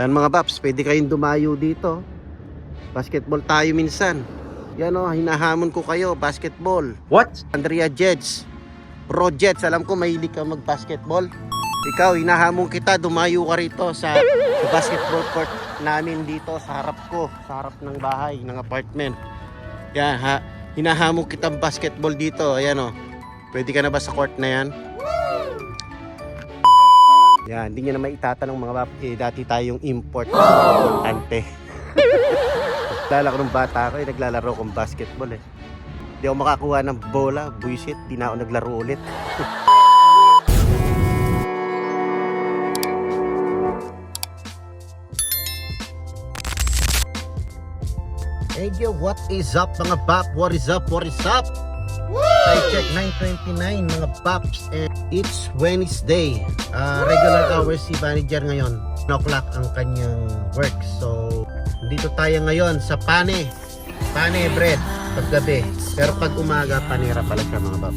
Yan mga paps, pwede kayong dumayo dito. Basketball tayo minsan. Yan o, hinahamon ko kayo, basketball. What? Andrea Jeds, Pro Jets, alam ko mahilig ka mag-basketball. Ikaw, hinahamon kita, dumayo ka rito sa basketball court namin dito sa harap ko, sa harap ng bahay, ng apartment. Yan ha, hinahamon kita basketball dito. Ayan o, pwede ka na ba sa court na yan? Yan, hindi nyo na maitatanong mga bap, dati tayong import importante. Naglalaro ng bata ako, naglalaro kong basketball eh. Hindi ako makakuha ng bola, buisit, di na ako naglaro ulit. Hey yo, what is up mga bap? What is up? What is up? I check 9:29 mga paps, and it's Wednesday. Regular hours si manager ngayon. 9 o'clock ang kanyang work. So, dito tayo ngayon sa pane bread paggabi. Pero pag umaga, panera pala siya mga bab.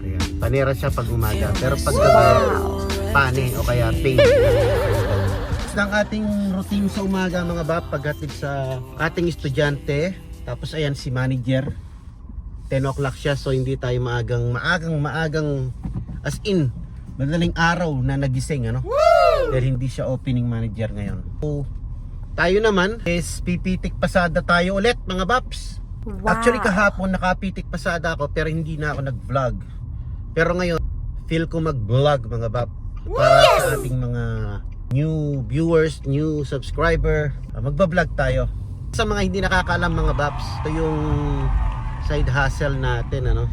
Ayan. Panera siya pag umaga. Pero pag gabi, pane o kaya pain. Ito ang ating routine sa umaga mga bab. Paghatid sa ating estudyante. Tapos ayan si manager. 10 o'clock siya, so hindi tayo maagang as in madaling araw na nagising ano. Dahil hindi siya opening manager ngayon. So, tayo naman is pipitik pasada tayo ulit mga baps. Wow. Actually kahapon nakapitik pasada ako pero hindi na ako nag-vlog. Pero ngayon feel ko mag-vlog mga bap para sa ating mga new viewers, new subscriber. Magba-vlog tayo. Sa mga hindi nakakaalam mga baps, ito yung side hustle natin ano.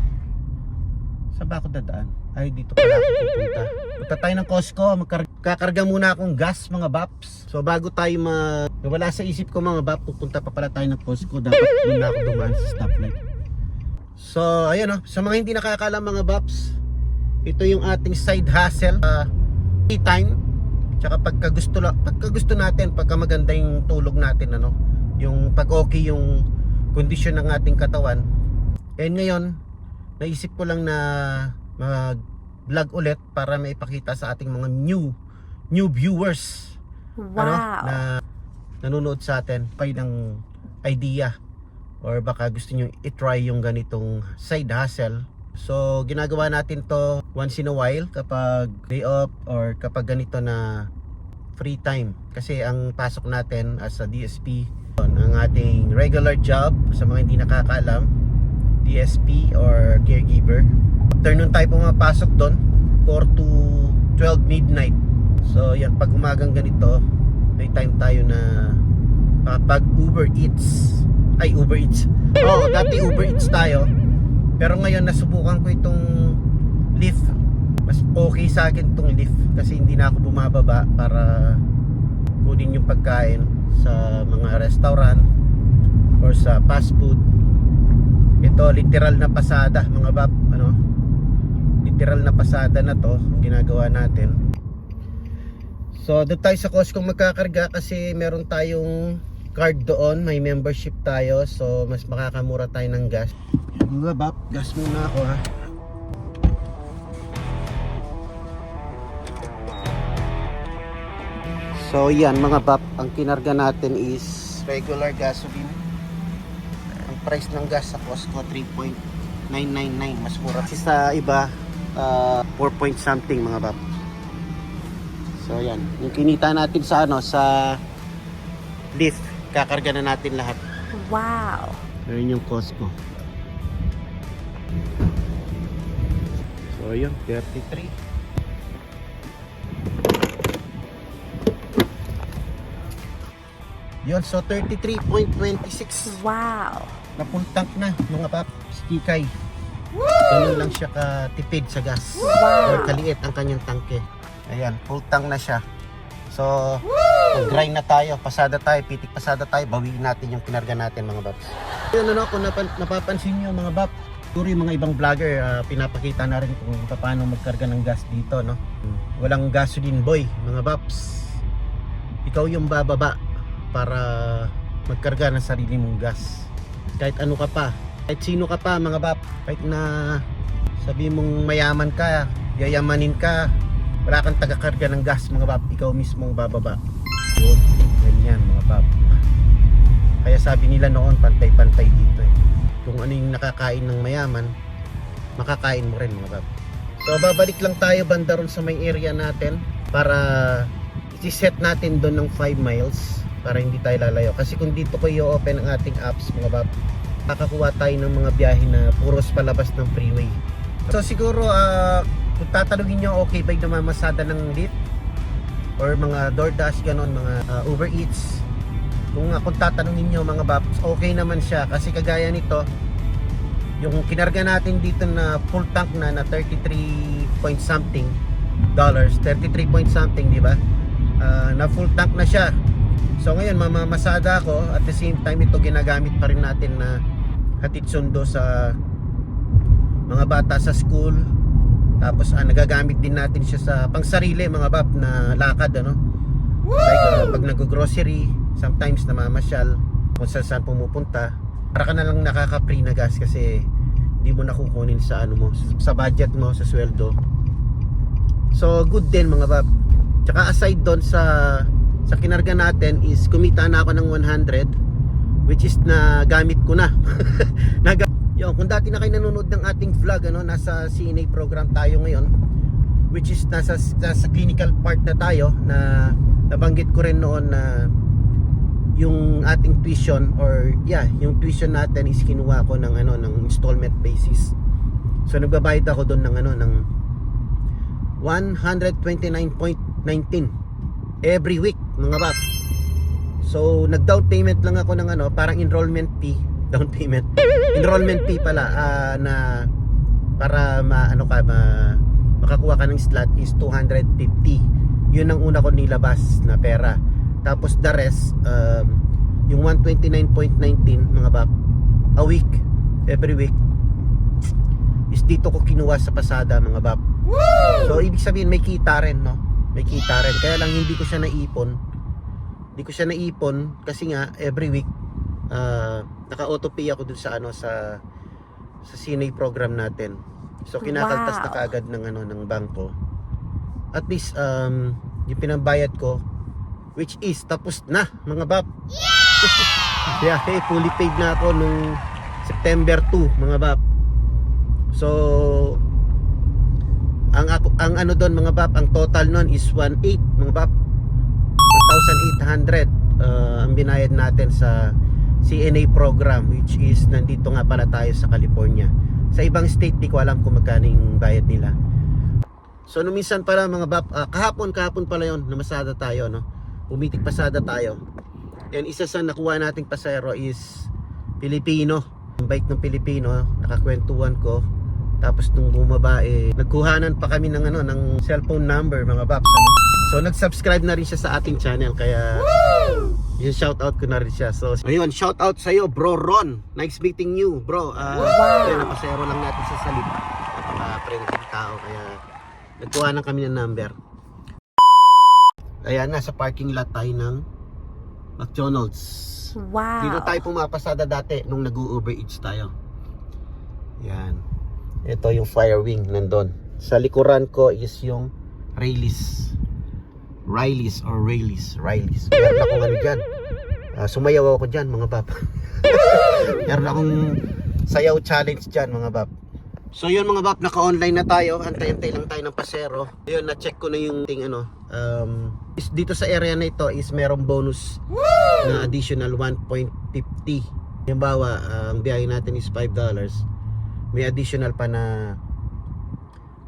Saan ba ako dadaan? Ay dito pala ako pupunta. Punta tayo ng Costco, kakarga muna akong gas mga baps. So bago tayo wala sa isip ko mga baps, pupunta pa pala tayo ng Costco. Dapat doon na ako dumaan sa stoplight. So ayun sa mga hindi nakakaalam mga baps, ito yung ating side hustle. Free time. Tsaka pagka gusto natin, pagka maganda yung tulog natin ano, yung pag okay yung kondisyon ng ating katawan. And ngayon, naisip ko lang na mag-vlog ulit para maipakita sa ating mga new viewers. Wow. Ano, na nanonood sa atin, kayo ng idea or baka gusto nyo i-try yung ganitong side hustle. So, ginagawa natin to once in a while kapag day off or kapag ganito na free time. Kasi ang pasok natin as a DSP, ang ating regular job, sa mga hindi nakakaalam, DSP or caregiver. Afternoon tayo pumapasok doon 4 to 12 midnight. So yan, pag umagang ganito, may time tayo na pag Uber Eats. Dati Uber Eats tayo. Pero ngayon nasubukan ko itong Lyft. Mas okay sa akin itong Lyft kasi hindi na ako bumababa para kunin yung pagkain sa mga restaurant or sa fast food. Ito literal na pasada mga bab, ano? Literal na pasada na to ang ginagawa natin. So doon tayo sa Costco magkakarga kasi meron tayong card doon, may membership tayo, so mas makakamura tayo ng gas. Mga bab, gas muna ako ha. So yan mga bab, ang kinarga natin is regular gasoline. Ang price ng gas sa Costco 3.999, mas mura kasi sa iba 4 point something mga bab. So yan, yung kinita natin sa sa Lyft, kakarga na natin lahat. Wow. Ayun yung Costco. So yun, 33. Yun, so 33.26. Wow. Na full tank na mga pap, Kikay. Ganun lang siya katipid sa gas. Wow. Or kaliit ang kanyang tangke. Ayan, full tank na siya. So, grind na tayo, pasada tayo, pitik pasada tayo, bawiin natin yung kinarga natin mga baps. Yun ano, kung napapansin nyo mga bap, siguro yung mga ibang vlogger, pinapakita na rin kung paano magkarga ng gas dito, no? Walang gasoline boy mga baps. Ikaw yung bababa para magkarga ng sarili mong gas. Kahit ano ka pa, kahit sino ka pa mga bap, kahit na sabi mong mayaman ka, yayamanin ka, wala kang taga-karga ng gas mga bap, ikaw mismong bababa. Yun. sabi nila noon, pantay-pantay dito eh. Kung ano yung nakakain ng mayaman, makakain mo rin mga bab. So babalik lang tayo banda ron sa may area natin para i-set natin doon ng 5 miles para hindi tayo lalayo. Kasi kung dito ko i-open ang ating apps mga bab, kakakuha tayo ng mga biyahe na puros palabas ng freeway. So siguro kung tatanungin nyo, okay ba yung namamasada ng Lyft or mga DoorDash ganon, mga Uber Eats, kung tatanungin nyo mga babs, okay naman siya kasi kagaya nito, yung kinarga natin dito na full tank na 33 point something dollars, 33 point something, di ba? Na full tank na siya. So ngayon mamamasada ako, at the same time ito ginagamit pa rin natin na hatid sundo sa mga bata sa school. Tapos nagagamit din natin siya sa pangsarili mga bab na lakad ano. Like pag nag-grocery, sometimes namamasyal kung saan pumupunta, para ka na lang nakaka-free na gas kasi hindi mo nakukunin sa ano mo, sa budget mo, sa sweldo. So good din mga bab. Tsaka aside doon sa kinarga natin is kumita na ako ng 100, which is na gamit ko na. Yung kung dati na kayo nanonood ng ating vlog ano, nasa CNA program tayo ngayon, which is nasa clinical part na tayo, na nabanggit ko rin noon na yung ating tuition or yung tuition natin is kinuha ko ng ano, ng installment basis. So nagbabayad ako doon ng ano, ng 129.19 every week mga bab. So nag-down payment lang ako ng ano, parang enrollment fee, enrollment fee pala, na para makakuha ka ng slot is 250. Yun ang una ko nilabas na pera. Tapos the rest, yung 129.19 mga bab, a week, every week, is dito ko kinuha sa pasada mga bab. So ibig sabihin may kita rin, no? May kita rin. Kaya lang hindi ko siya naipon. Hindi ko siya naipon kasi nga every week naka-auto pay ako dun sa ano, sa CNA program natin. So kinakaltas na kaagad ng ano, ng bangko. At least yung pinambayad ko, which is tapos na mga bab. Yeah! Kaya fully paid na ako nung September 2 mga bab. So ang ano doon mga bab, ang total nun is 1.8 mga bab, 1,800 ang binayad natin sa CNA program, which is nandito nga pala tayo sa California. Sa ibang state di ko alam kung magkano yung bayad nila. So nung minsan pala mga bab, kahapon pala yon, namasada tayo no, pumitik pasada tayo. And isa sa nakuha nating pasero is Pilipino, yung bike ng Pilipino, nakakwentuhan ko. Tapos nung bumaba nagkuhanan pa kami ng ano, ng cellphone number mga babs ano? So nag-subscribe na rin siya sa ating channel, kaya yung shoutout ko na rin siya. So ayun, shoutout sa'yo bro Ron, nice meeting you bro. Kaya napasero lang natin sa salip, napaka-friendly tao, kaya nagkuhanan kami ng number. Ayan, nasa parking lot tayo ng McDonald's. Dito tayo pumapasada dati nung nag-Uber Eats tayo. Yan. Ito yung fire wing nandun. Sa likuran ko is yung Rayleigh. Meron akong ano dyan. Sumayaw ako dyan mga bab. Meron akong sayaw challenge dyan mga bab. So yun mga bab, naka-online na tayo. Antay-antay lang tayo ng pasero. Yun, na-check ko na yung ting ano. Dito sa area na ito is merong bonus na additional 1.50. Halimbawa, ang biyahe natin is $5. May additional pa na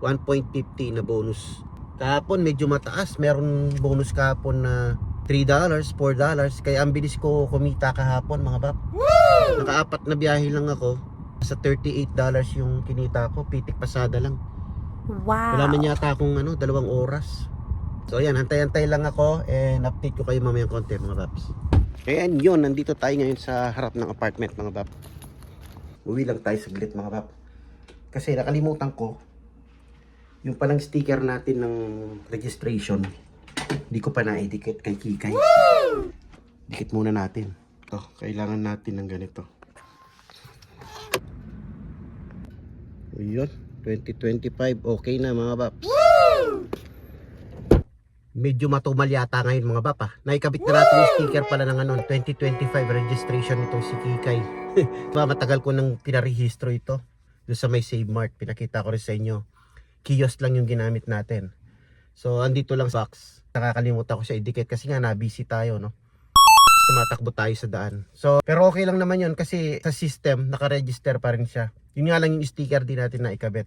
1.50 na bonus. Kahapon medyo mataas, meron bonus kahapon na $3, $4. Kaya ang bilis ko kumita kahapon mga bab. Naka-apat na biyahe lang ako. Sa $38 yung kinita ko, pitik pasada lang. Wala man yata akong ano, 2 oras. So ayan, hantay-hantay lang ako and update ko kayo mamayang konti mga babs. Ayan yun, nandito tayo ngayon sa harap ng apartment mga bab. Uwi lang tayo saglit mga bab. Kasi nakalimutan ko yung palang sticker natin ng registration. Hindi ko pa na-edit kay Kikay. Dikit muna natin. Ito, kailangan natin ng ganito. Yun, 2025 okay na mga babs. medyo matumal yata ngayon mga bap. Naikabit na natin yung sticker pala ng 2025 registration nitong si Kikay. Matagal ko nang pinarehistro ito doon sa may Save Mart. Pinakita ko rin sa inyo. Kiosk lang yung ginamit natin. So andito lang sa box. Nakakalimutan ko siya i-dikit kasi nga na-busy tayo, no. Tumatakbo tayo sa daan. So pero okay lang naman yun kasi sa system naka-register pa rin siya. Yun nga lang yung sticker din natin na ikabit.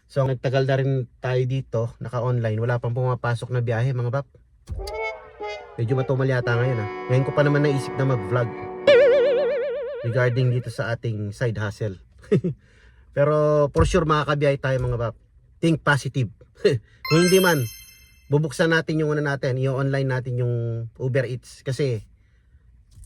So nagtagal na rin tayo dito, naka-online. Wala pang pumapasok na biyahe mga bap. Medyo matumal yata ngayon Ngayon ko pa naman naisip na mag-vlog regarding dito sa ating side hustle. Pero for sure makakabiyahe tayo mga bap. Think positive. Kung hindi man, bubuksan natin yung natin, i-online natin yung Uber Eats kasi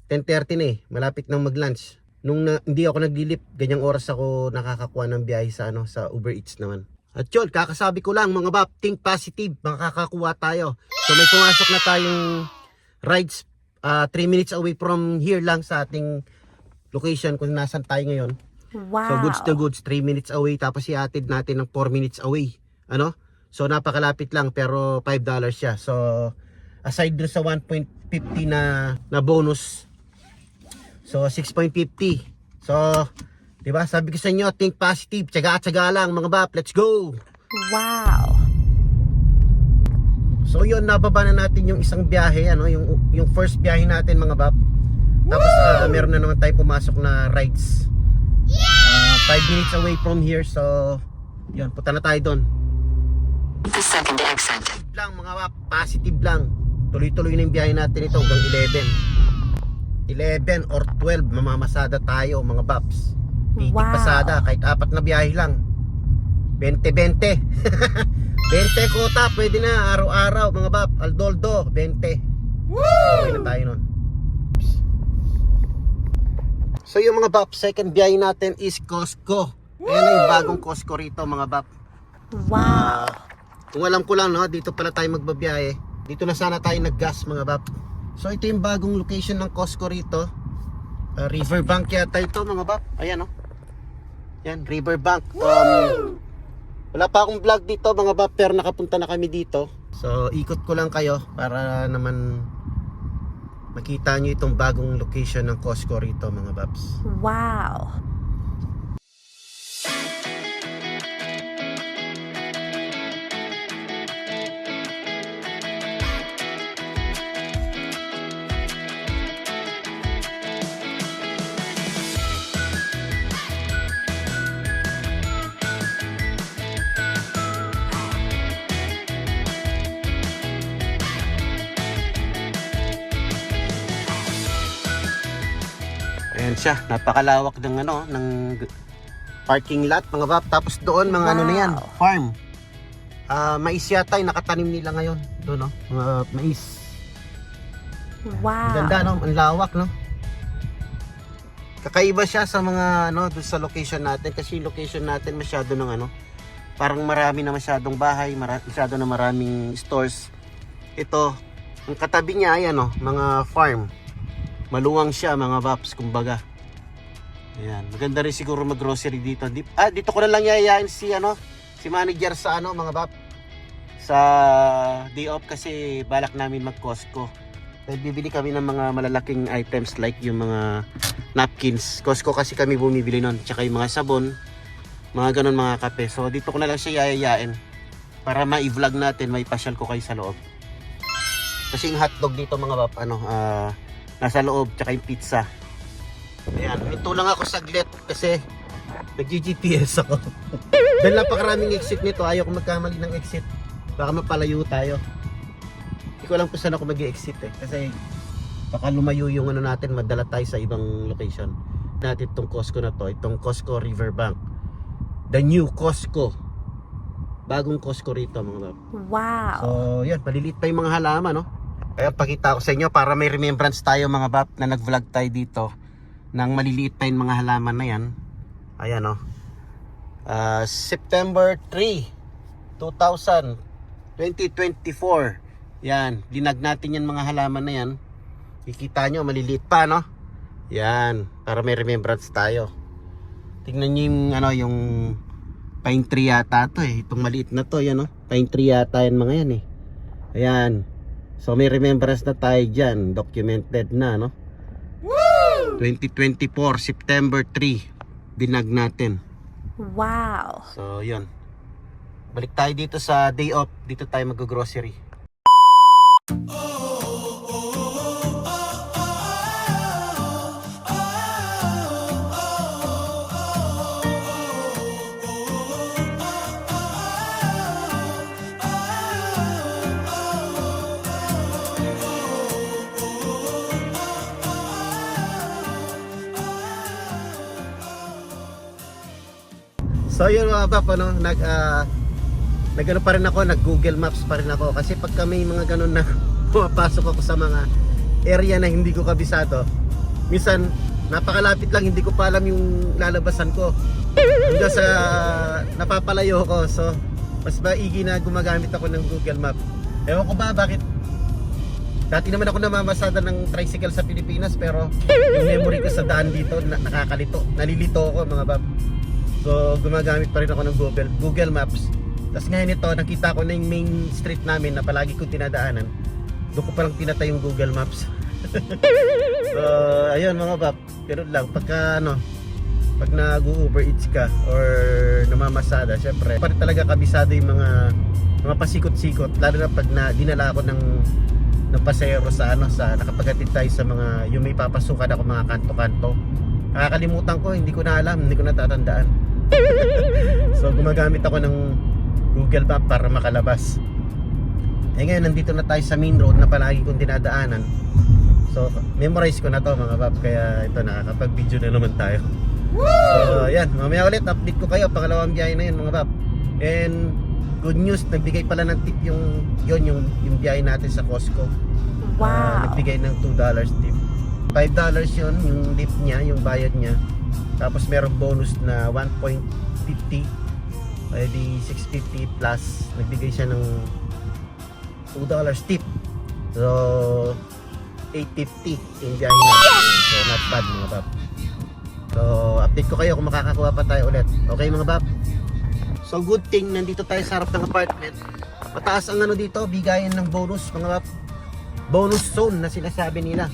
10:30 na malapit nang mag-lunch. Nung hindi ako naglilip, ganyang oras ako nakakakuha ng biyahe sa sa Uber Eats naman. At yun, kakasabi ko lang mga bap, think positive, makakakuha tayo. So may pumasok na tayong rides 3 minutes away from here lang sa ating location kung nasan tayo ngayon. Wow. So goods to goods, 3 minutes away, tapos iatid natin ng 4 minutes away. So napakalapit lang pero $5 siya. So aside dun sa 1.50 na bonus, so 6.50. So, 'di ba? Sabi ko sa inyo, think positive, tiyaga-tiyaga lang mga bap. Let's go. Wow. So, 'yun, nababa na natin yung isang biyahe, yung first biyahe natin mga bap. Tapos meron na naman tayong pumasok na rides. 5 minutes away from here. So, 'yun, punta na tayo doon. The second exit. Lang mga bap, positive lang. Tuloy-tuloy na yung biyahe natin ito hanggang 11 or 12 mamamasada tayo mga baps. Pitik Wow. pasada kahit 4 na biyahe lang. 20 kota pwede na araw-araw mga bap. Aldoldo 20. Okay na tayo nun. So yung mga bap, second biyahe natin is Costco. Ayan na yung bagong Costco rito mga bap. Wow. Kung alam ko lang dito pala tayo magbabiyahe. Dito na sana tayo naggas mga bap. So ito yung bagong location ng Costco rito. Riverbank yata ito mga bap. Ayan Yan, Riverbank. Wala pa akong vlog dito mga bap, pero nakapunta na kami dito. So ikot ko lang kayo para naman makita nyo itong bagong location ng Costco rito mga baps. Wow. Ayan siya, napakalawak ng ng parking lot mga bap. Tapos doon mga na yan, Wow. farm. Mais yata yung nakatanim nila ngayon. Doon mga mais. Wow. Ganda ang lawak Kakaiba siya sa mga doon sa location natin kasi yung location natin masyado ng parang marami na masyadong bahay, masyado na maraming stores. Ito, ang katabi niya ayan mga farm. Maluwang siya mga baps kumbaga. Ayan, maganda rin siguro mag-grocery dito. Dito ko na lang yayayain si manager sa mga bap. Sa day off kasi balak namin mag-Costco. Dahil bibili kami ng mga malalaking items like yung mga napkins. Costco kasi kami bumibili nun. Tsaka yung mga sabon, mga ganun mga kape. So dito ko na lang siya yayayain para ma-vlog natin, may pasyal ko kayo sa loob. Kasi yung hotdog dito mga bap, nasa loob, tsaka yung pizza. Ayan, ito lang ako saglit kasi nag-GPS ako. Dahil napakaraming exit nito, ayaw ko magkamali ng exit. Baka mapalayo tayo. Hindi ko alam kung saan ako mag-exit kasi baka lumayo yung natin, madala tayo sa ibang location. Natin itong Costco na to, itong Costco Riverbank. The new Costco. Bagong Costco rito mga bab. Wow. So yan, paliliit pa yung mga halaman Kaya pakita ko sa inyo para may remembrance tayo mga bab na nag-vlog tayo dito nang maliliit pa yung mga halaman na yan. Ayan September 3, 2024. Yan, linag natin yan mga halaman na yan. Kikita nyo, maliliit pa Yan, para may remembrance tayo. Tingnan nyo yung yung pine tree yata to itong maliit na to yan pine tree yata yan mga yan Ayan. So may remembrance na tayo dyan. Documented na, no? 2024, September 3. Binag natin. Wow. So yun. Balik tayo dito sa day off. Dito tayo mag-grocery. So yun mga bap, ano, nag-ano pa rin ako, nag-Google Maps pa rin ako. Kasi pagka may mga ganun na pumapasok ako sa mga area na hindi ko kabisado, minsan napakalapit lang, hindi ko pa alam yung lalabasan ko. Hanggang sa napapalayo ko. So mas maigi na gumagamit ako ng Google Map. Ewan ko ba bakit. Dati naman ako namamasada ng tricycle sa Pilipinas, pero yung memory ko sa daan dito nakakalito. Nalilito ako mga bab. So gumagamit pa rin ako ng Google Maps. Tapos ngayon ito, nakita ko na yung main street namin na palagi kong tinadaanan. Doon ko palang pinatay yung Google Maps. So ayun mga bab, pero lang pagka pag nag-Uber Eats ka or namamasada, syempre pa rin talaga kabisado yung mga pasikot-sikot, lalo na pag dinala ako ng pasahero sa nakapaghatid tayo sa mga yung may papasukan ako mga kanto-kanto. Nakakalimutan ko, hindi ko na alam, hindi ko natatandaan. So gumagamit ako ng Google Map para makalabas. Eh ngayon nandito na tayo sa main road na palagi kong dinadaanan. So memorize ko na to mga bab, kaya ito nakakapag-video na naman tayo. So yan, mamaya ulit update ko kayo pangalawang biyahe na yun mga bab. And good news, nagbigay pala ng tip yung biyahe natin sa Costco. Wow. Nagbigay ng $2 tip. $5 yun yung tip niya, yung bayad niya. Tapos merong bonus na 1.50, ay di 6.50 plus nagbigay siya ng $2 tip. So 8.50 yung biyahe natin. So not bad mga bab. So update ko kayo kung makakakuha pa tayo ulit. Okay mga bab? So good thing nandito tayo sa harap ng apartment. Mataas ang dito, bigayan ng bonus mga bab. Bonus zone na sinasabi nila.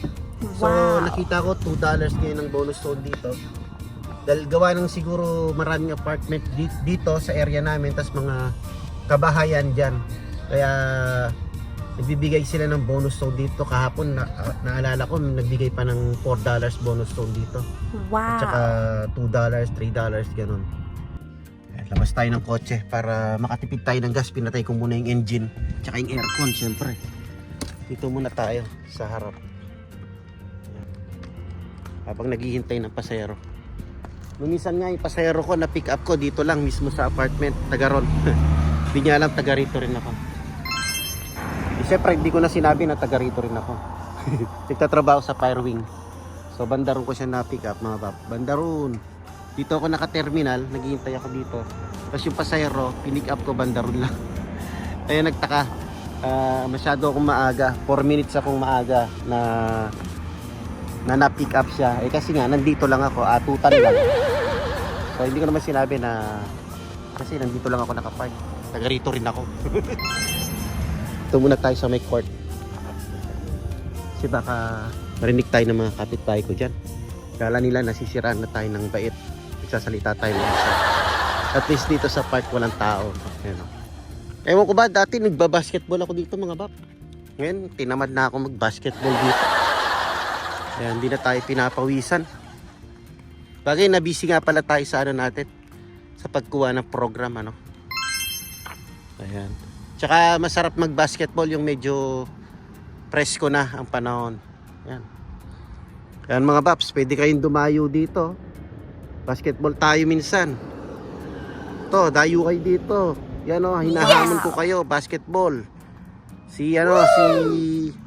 So Wow. nakita ko $2 ngayon ng bonus zone dito. Dahil gawa ng siguro maraming apartment dito sa area namin, tas mga kabahayan dyan. Kaya nagbibigay sila ng bonus zone dito. Kahapon naalala ko nagbigay pa ng $4 bonus zone dito. At saka Wow. $2, $3 ganun. Labas tayo ng kotse para makatipid tayo ng gas. Pinatay ko muna yung engine tsaka yung aircon syempre. Dito muna tayo sa harap habang naghihintay ng pasahero. Minsan nga yung pasahero ko na pick up ko dito lang mismo sa apartment, taga ron. Hindi niya alam taga rito rin ako. Siyempre hindi ko na sinabi na taga rito rin ako. Nagtatrabaho sa Firewing. So bandaron ko siya na pick up mga bab. Bandaron. Dito ako naka-terminal, naghihintay ako dito. Tapos yung pasahero, pinick up ko bandaron lang. Kaya nagtaka. Masyado akong maaga. 4 minutes akong maaga na pick up siya. Eh kasi nga nandito lang ako, atutan lang. So hindi ko naman sinabi na kasi nandito lang ako nakapark. Taga rito rin ako. Ito muna tayo sa may court. Kasi baka marinig tayo ng mga kapitbahay ko dyan. Kala nila nasisiraan na tayo ng bait. Nagsasalita tayo ng isa. At least dito sa park walang tao. Ayan, oh. Ewan ko ba, dati nagbabasketball ako dito mga bab. Ngayon, tinamad na ako magbasketball dito. Ayan, hindi na tayo pinapawisan. Bagay, nabisi nga pala tayo sa natin. Sa pagkuha ng program, Ayan. Tsaka masarap magbasketball yung medyo presko na ang panahon. Ayan. Ayan mga babs, pwede kayong dumayo dito. Basketball tayo minsan. To, dayo kayo dito. Yan hinahamon ko kayo, basketball. Si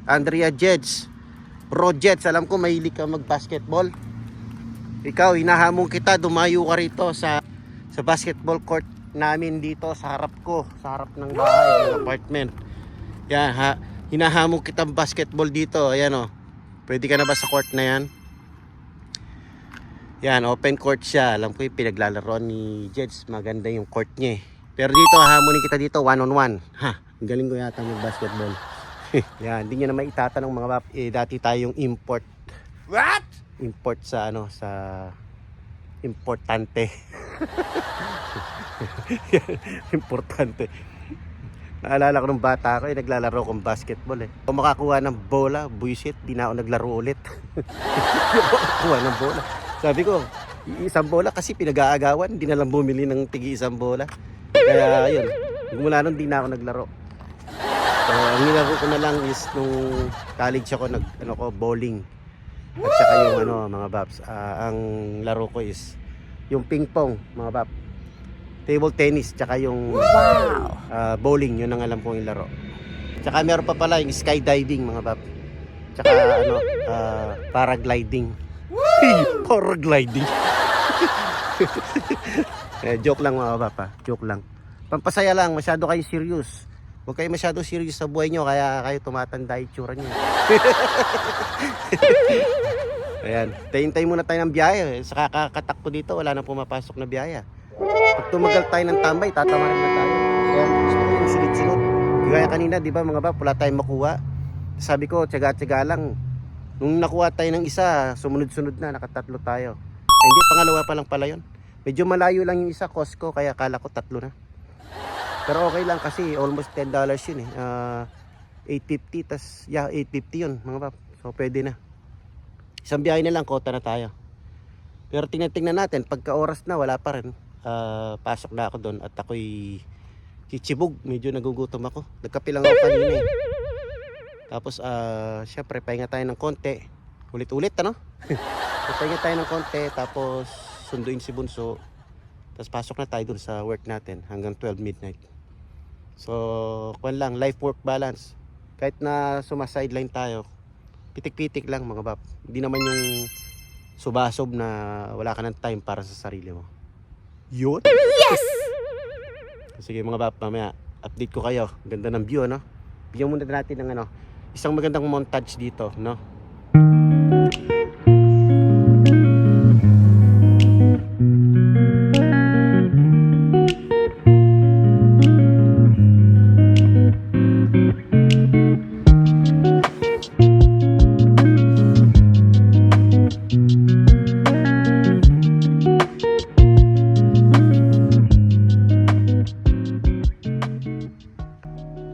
Andrea Jeds. Bro Jets, alam ko mahilig ka mag-basketball. Ikaw, hinahamon kita, dumayo ka rito sa basketball court namin dito sa harap ko, sa harap ng bahay, ng apartment. Yan, hinahamon kita basketball dito. Ayan Pwede ka na ba sa court na yan? Yan, open court siya. Alam ko yung pinaglalaroan ni Jeds. Maganda yung court niya eh. Pero dito, hahamunin kita dito, 1-on-1. Ha, galing ko yata mag-basketball. Yan, hindi nyo na maitatanong mga bab. Dati tayong import. What? Import sa sa importante. Importante. Naalala ko nung bata ako, naglalaro akong basketball eh. Kung makakuha ng bola, buisit, di na ako naglaro ulit. Makakuha ng bola. Sabi ko, isang bola kasi pinag-aagawan, hindi na lang bumili ng tigi isang bola. Kaya yun, mula nun di na ako naglaro. So, ang nilaro ko na lang is nung college ako, bowling. At saka yung mga babs, ang laro ko is yung ping pong, mga bab. Table tennis, tsaka yung Wow. bowling, yun ang alam kong laro. Tsaka meron pa pala yung skydiving, mga bab. Tsaka paragliding. Paragliding. Joke lang mga bab, joke lang. Pampasaya lang, masyado kayo serious. Huwag kayo masyado serious sa buhay nyo, kaya kayo tumatanda itsura nyo. Ayan, tayin-tayin muna tayo ng biyaya. Sa kakakatakbo dito, wala nang pumapasok na biyaya. Pag tumagal tayo ng tambay, tatamarin na tayo. Kaya gusto ko yung sunod-sunod. Kaya kanina, di ba mga bab, wala tayong makuha. Sabi ko, tiyaga-tiyaga lang. Nung nakuha tayo ng isa, sumunod-sunod na, nakatatlo tayo. Ay, hindi, pangalawa pa lang pala yun. Medyo malayo lang yung isa, Costco, kaya akala ko tatlo na. Pero okay lang kasi almost $10 yun eh. 850, tas yeah, 850 yun mga bab. So pwede na. Isang biyahe na lang, kota na tayo. Pero tingnan natin, pagka oras na wala pa rin. Pasok na ako doon at ako'y chichibog. Medyo nagugutom ako. Nagkape lang ako kanina eh. Tapos syempre pahinga tayo ng konti. Ulit-ulit ano? Pahinga tayo ng konti, tapos sunduin si Bunso. Tapos pasok na tayo dun sa work natin hanggang 12 midnight. So, kwan lang, life-work balance. Kahit na sumasideline tayo, pitik-pitik lang mga bab. Hindi naman yung subasob na wala ka ng time para sa sarili mo. Yun? Yes! Sige mga bab, mamaya update ko kayo. Ganda ng view, no? Bigyan muna natin ng isang magandang montage dito, no?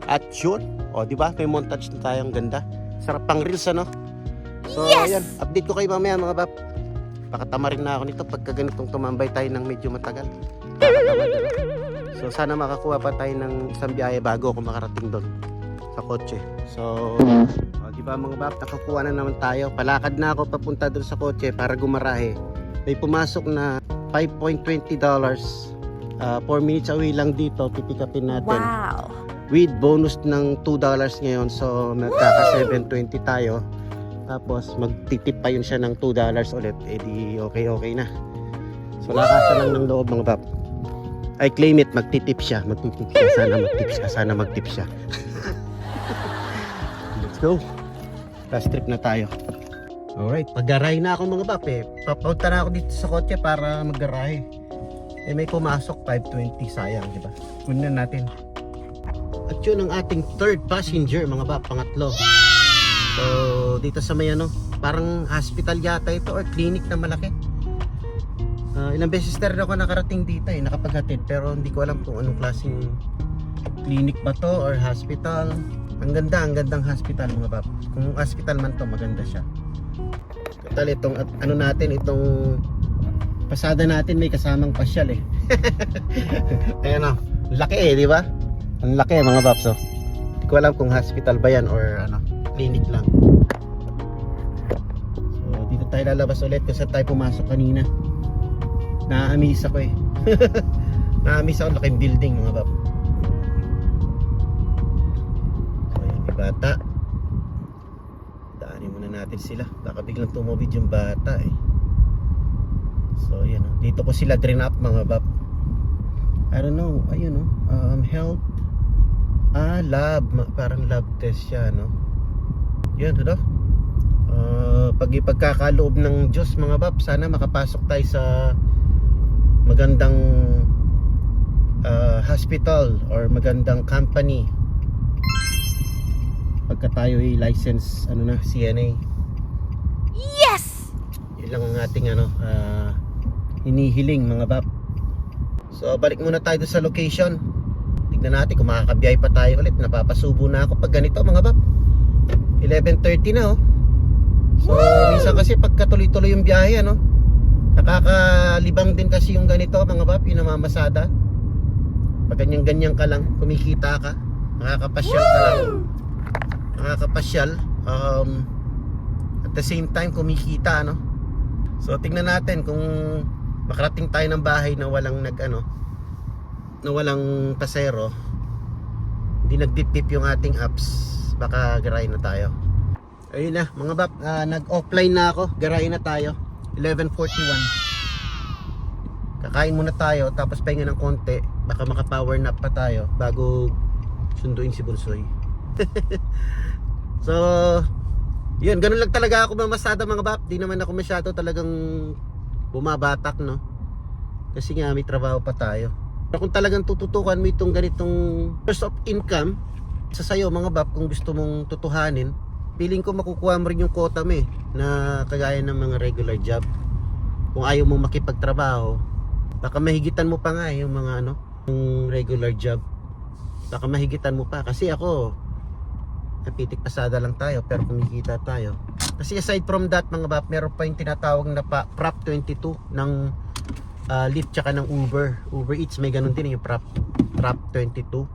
At yun, di ba? May montage na tayong ganda. Sarap pang reels, ano? So, ayan, update ko kayo mamaya mga bab. Pakatama rin na ako nito pagka ganitong tumambay tayo ng medyo matagal. Kakatamad ako. So, sana makakuha pa tayo ng isang biyahe bago ako makarating doon sa kotse. So, di ba mga bab, nakakuha na naman tayo. Palakad na ako papunta doon sa kotse para gumarahe. May pumasok na $5.20. 4 minutes away lang dito, pipikapin natin. Wow. With bonus ng $2 ngayon, so nagkaka $7.20 tayo. Tapos magtitip pa yun siya ng $2 ulit, di okay na. So lakasan lang ng loob mga bab. I claim it, magtitip siya. Sana magtip siya. Let's go. Last trip na tayo. Alright, pag-garahe na ako mga bab papunta na ako dito sa kotse para mag-garahe. May pumasok, 5.20, sayang diba? Kunin natin. At yun ang ating third passenger mga bab, pangatlo. So dito sa may parang hospital yata ito or clinic na malaki. Ilang beses na rin ako nakarating dito nakapaghatid, pero hindi ko alam kung anong klaseng clinic ba to or hospital. Ang gandang hospital mga bab. Kung hospital man to, maganda siya. Total itong itong pasada natin may kasamang pasyal Ayan laki di ba? Ang laki mga bab. So hindi ko alam kung hospital ba yan or clinic lang. So dito tayo lalabas ulit kung saan tayo pumasok kanina. Na-amaze ako na-amaze ako, laking building mga bab. So ayan, may bata. Daanin muna natin sila, baka biglang tumubid yung bata So ayan dito ko sila drain up mga bab. I don't know, ayun health lab, parang lab test siya yan pag ipagkakaloob ng Diyos mga bab, sana makapasok tayo sa magandang hospital or magandang company pagka pagka tayo ay license CNA. Yes! Yun lang ang ating hinihiling mga bab. So balik muna tayo sa location. Tignan natin kung makakabiyay pa tayo ulit. Napapasubo na ako pag ganito mga bab. 11:30 na oh. So minsan kasi pagka tuloy-tuloy yung biyahe nakakalibang din kasi yung ganito mga bab, yung namamasada. Pag ganyan-ganyan ka lang, kumikita ka, makakapasyal ka lang. Makakapasyal, at the same time kumikita So tingnan natin kung makarating tayo ng bahay na walang na walang pasero. Hindi nagdip-dip yung ating apps, baka garayin na tayo. Ayun na mga bab, nag-offline na ako, garayin na tayo. 11:41. Kakain muna tayo, tapos pahinga ng konti, baka maka-power nap pa tayo bago sunduin si Bunsoy. So yun, ganun lang talaga ako mamasada mga bab. Di naman ako masyado talagang bumabatak kasi nga may trabaho pa tayo. Pero kung talagang tututukan mo itong ganitong source of income sa sayo mga bab, kung gusto mong tutuhanin, feeling ko makukuha mo rin yung quota mo na kagaya ng mga regular job. Kung ayaw mo makipagtrabaho, baka mahigitan mo pa nga yung mga yung regular job. Baka mahigitan mo pa. Kasi ako, napitik pasada lang tayo pero kumikita tayo. Kasi aside from that mga bab, meron pa yung tinatawag na Prop 22 ng Lyft tsaka ng Uber Eats. May ganun din yung Prop 22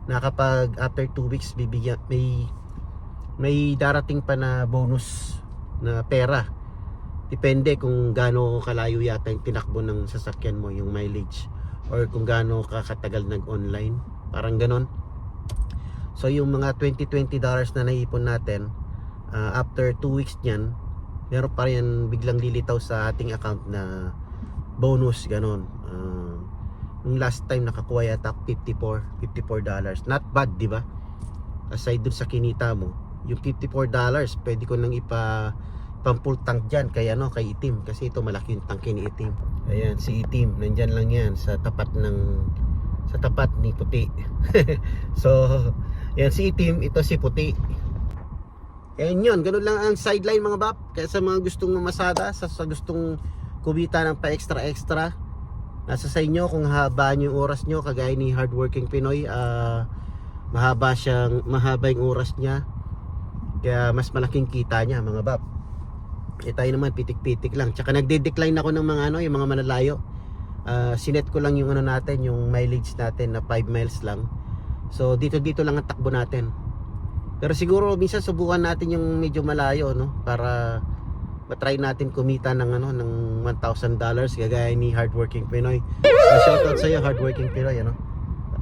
na kapag after 2 weeks bibigyan, may darating pa na bonus na pera. Depende kung gaano kalayo yata yung tinakbo ng sasakyan mo, yung mileage, or kung gaano katagal nag-online, parang ganon. So yung mga $20 na naipon natin, after 2 weeks niyan, meron pa rin biglang lilitaw sa ating account na bonus, ganon. Nung last time nakakuha yata $54. Not bad, di ba? Aside dun sa kinita mo, yung $54 pwede ko nang pang-full tank dyan kay Itim, kasi ito malaki yung tanke ni Itim. Ayan si Itim, nandyan lang yan sa tapat ni Puti. So yan si Itim, ito si Puti. Ayan yun, ganun lang ang sideline mga bab. Kaya sa mga gustong mamasada, sa gustong kumita ng pa extra, nasa sa inyo kung habaan yung oras nyo. Kagaya ni Hardworking Pinoy, mahaba yung oras niya, kaya mas malaking kita niya mga bab. Tayo naman pitik-pitik lang. Tsaka nagde-decline ako ng mga yung mga malalayo. Sinet ko lang yung natin, yung mileage natin na 5 miles lang. So dito lang ang takbo natin. Pero siguro minsan subukan natin yung medyo malayo para matry natin kumita ng ng $1,000 kagaya ni Hardworking Pinoy. Shoutout sa iyo Hardworking Pinoy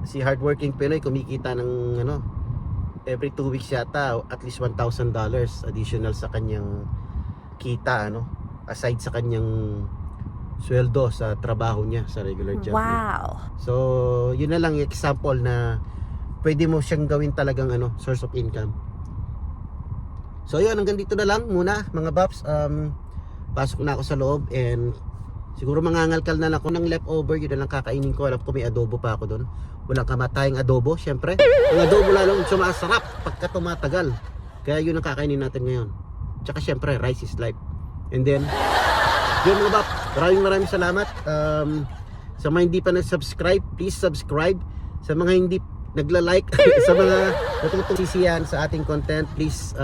Si Hardworking Pinoy kumikita ng every 2 weeks yata at least $1,000 additional sa kanyang kita aside sa kanyang sweldo sa trabaho niya sa regular job niya. Wow. So yun na lang yung example na pwede mo siyang gawin talagang source of income. So yun, hanggang dito na lang muna mga babs. Pasok na ako sa loob and siguro mangangalkal na lang ako ng leftover. Yun na lang kakainin ko. Alam ko may adobo pa ako doon. Walang kamatayang adobo, syempre. Ang adobo lalong sumasarap pagka tumatagal. Kaya yun ang kakainin natin ngayon. Tsaka syempre, rice is life. And then, yun mga bab, maraming salamat. Sa mga hindi pa nag-subscribe, please subscribe. Sa mga hindi nagla-like, sa mga natutulisiyan sa ating content, please,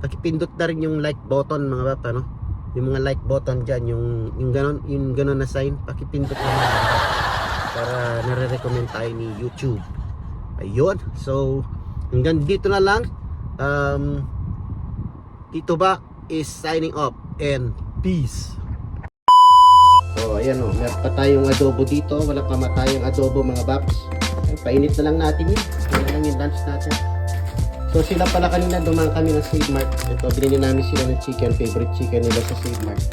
pakipindot na rin yung like button mga bab, yung mga like button dyan, yung ganon na sign, pakipindot na mga bab, para nare-recommend tayo ni YouTube. Ayun, so hanggang dito na lang. Tito Ba is signing off and peace. So ayan meron pa tayong adobo dito. Walang kamatayang adobo mga babs. Painit na lang natin yun. Ayan lang yung lunch natin. So sila pala kanina dumaan kami ng Save Mart. Ito, binili namin sila ng chicken. Favorite chicken nila sa Save Mart.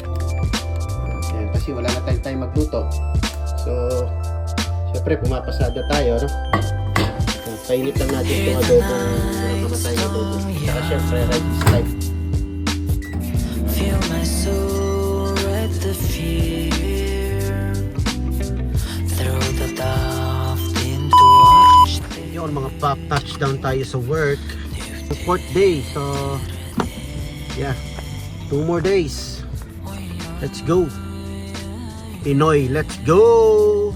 Ayan, kasi wala na tayong time magluto. So syempre pumapasada tayo painit lang natin itong adobo. Walang kamatayang adobo. Saka syempre rice is life. Feel my soul at the fear. Throw the daft into watch. Yun mga pop, touch down tayo sa work. Fourth day, so yeah, 2 more days. Let's go Pinoy, let's go!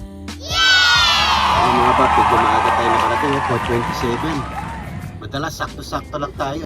Yung mga bab, medyo maaga tayo nakarating, 4:27. Madalas sakto-sakto lang tayo.